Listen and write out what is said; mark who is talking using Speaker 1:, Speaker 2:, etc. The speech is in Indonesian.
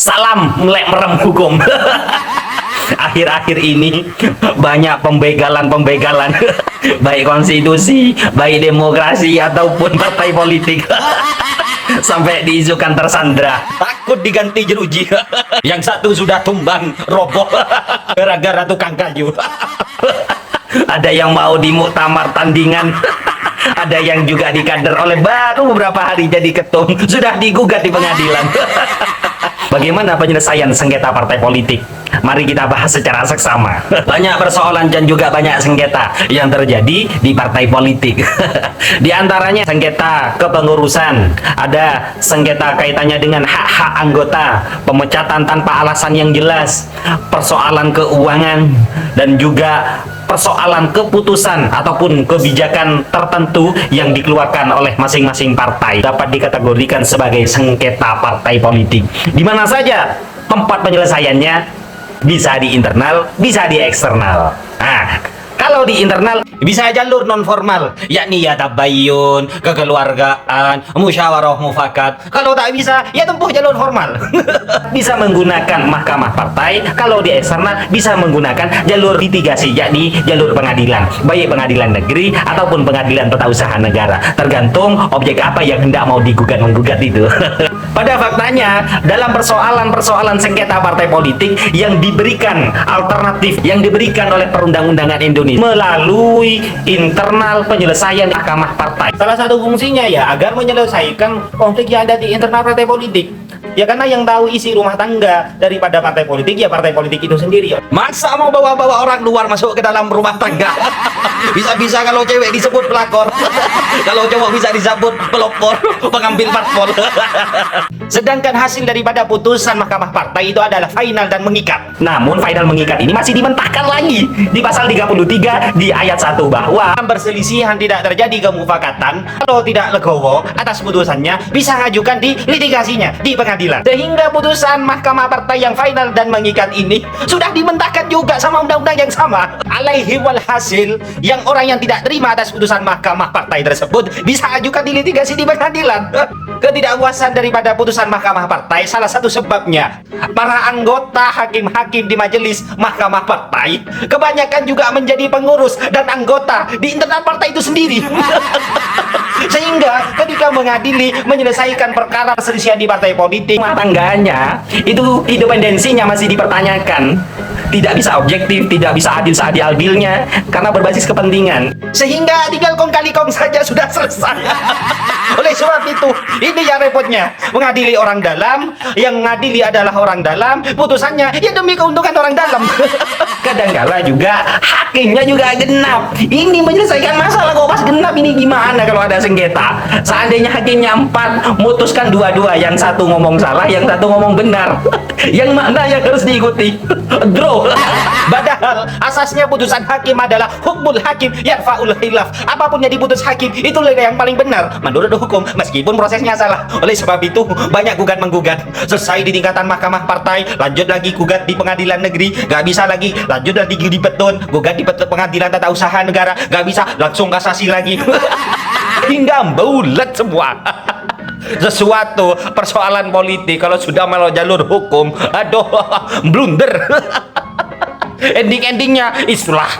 Speaker 1: Salam melek merem hukum. Akhir-akhir ini banyak pembegalan-pembegalan baik konstitusi, baik demokrasi ataupun partai politik. Sampai diisukan tersandra, takut diganti jeruji. Yang satu sudah tumbang roboh gara-gara tukang kayu. Ada yang mau di muktamar tandingan, ada yang juga dikader oleh baru beberapa hari jadi ketum, sudah digugat di pengadilan. Bagaimana penyelesaian sengketa partai politik? Mari kita bahas secara seksama. Banyak persoalan dan juga banyak sengketa yang terjadi di partai politik. Di antaranya sengketa kepengurusan, ada sengketa kaitannya dengan hak-hak anggota, pemecatan tanpa alasan yang jelas, persoalan keuangan, dan juga persoalan keputusan ataupun kebijakan tertentu yang dikeluarkan oleh masing-masing partai dapat dikategorikan sebagai sengketa partai politik. Di mana saja tempat penyelesaiannya, bisa di internal, bisa di eksternal. Nah, kalau di internal bisa jalur non formal, yakni ya tabayun, kekeluargaan, musyawarah mufakat. Kalau tak bisa, ya tempuh jalur formal. Bisa menggunakan mahkamah partai. Kalau di eksternal bisa menggunakan jalur litigasi, yakni jalur pengadilan, baik pengadilan negeri ataupun pengadilan tata usaha negara, tergantung objek apa yang hendak mau digugat menggugat itu. Pada faktanya, dalam persoalan-persoalan sengketa partai politik yang diberikan alternatif, yang diberikan oleh perundang-undangan Indonesia melalui internal penyelesaian mahkamah partai. Salah satu fungsinya ya agar menyelesaikan konflik yang ada di internal partai politik. Ya karena yang tahu isi rumah tangga daripada partai politik ya partai politik itu sendiri. Masa mau bawa-bawa orang luar masuk ke dalam rumah tangga? Bisa-bisa kalau cewek disebut pelakor, kalau cowok bisa disebut pelopor, pengambil parpol. Sedangkan hasil daripada putusan mahkamah partai itu adalah final dan mengikat. Namun final mengikat ini masih dimentahkan lagi di pasal 33 di ayat 1 bahwa perselisihan tidak terjadi kemufakatan kalau tidak legowo atas putusannya bisa ngajukan di litigasinya di pengadilan. Sehingga putusan mahkamah partai yang final dan mengikat ini sudah dimentahkan juga sama undang-undang yang sama. Alaihi walhasil, yang orang yang tidak terima atas putusan mahkamah partai tersebut bisa ajukan di litigasi di pengadilan. Ketidakpuasan daripada putusan mahkamah partai salah satu sebabnya para anggota hakim-hakim di majelis mahkamah partai kebanyakan juga menjadi pengurus dan anggota di internal partai itu sendiri. Sehingga ketika mengadili menyelesaikan perkara perselisihan di partai politik, rumah tangganya itu independensinya masih dipertanyakan, tidak bisa objektif, tidak bisa adil seadil-adilnya karena berbasis kepentingan, sehingga tinggal kong kali kong saja sudah selesai. Oleh sebab itu, ini yang repotnya, mengadili orang dalam, yang mengadili adalah orang dalam, putusannya ya demi keuntungan orang dalam. Kadangkala juga hakimnya juga genap. Ini menyelesaikan masalah kok pas genap ini gimana kalau ada sengketa? Seandainya hakimnya 4, mutuskan dua-dua, yang satu ngomong salah, yang satu ngomong benar. Yang mana yang harus diikuti? Draw. Padahal asasnya putusan hakim adalah hukmul hakim yarfa'ul khilaf. Apapun yang diputus hakim itu yang paling benar menurut hukum meskipun prosesnya salah. Oleh sebab itu banyak gugat menggugat, selesai di tingkatan mahkamah partai, lanjut lagi gugat di pengadilan negeri, gak bisa lagi, lanjut lagi di petun, gugat di pengadilan tata usaha negara, gak bisa, langsung kasasi lagi. Hingga bulat semua. Sesuatu persoalan politik kalau sudah melalui jalur hukum, aduh, blunder. Ending-endingnya islah.